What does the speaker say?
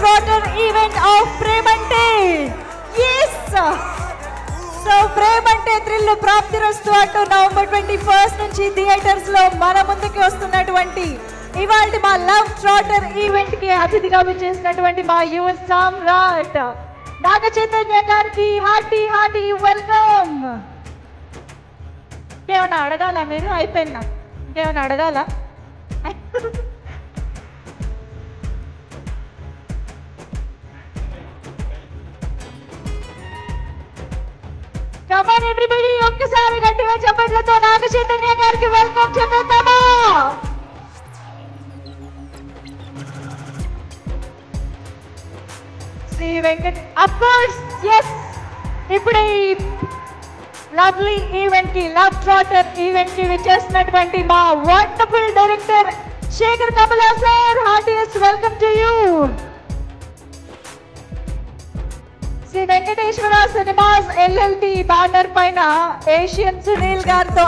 Trotter event of Premante. yes so Premante thrill ప్రాప్తిరస్తు అంటూ November 21 నుంచి theatres లో మన ముందుకి వస్తున్నటువంటి ఇవాళ మా లవ్ ట్రాటర్ ఈవెంట్ కి అతిథిగా విచ్చేసినటువంటి మా యువ సామ్రాట్ నాగ చైతన్య గారికి హార్టీ వెల్కమ్. ఇంకేమైనా అడగాల మీరు? అయిపోయిందా? ఇంకేమైనా అడగాల? కమాన్ ఎవ్రీబడి, ఒక్కసారి గట్టిగా చప్పట్లతో నాగ చైతన్య గారికి వెల్కమ్ చెప్పేద్దామా? Shri Venkat of course yes ఇప్పుడు ఈ లవ్లీ ఈవెంట్ కి లవ్ ట్రాటర్ ఈవెంట్ కి విచ్చేసినటువంటి మా wonderful director Sekhar Kammula sir, heartiest welcome to you. Shri Venkateswara cinemas LLT banner పైన ఏషియన్ సునీల్ గారితో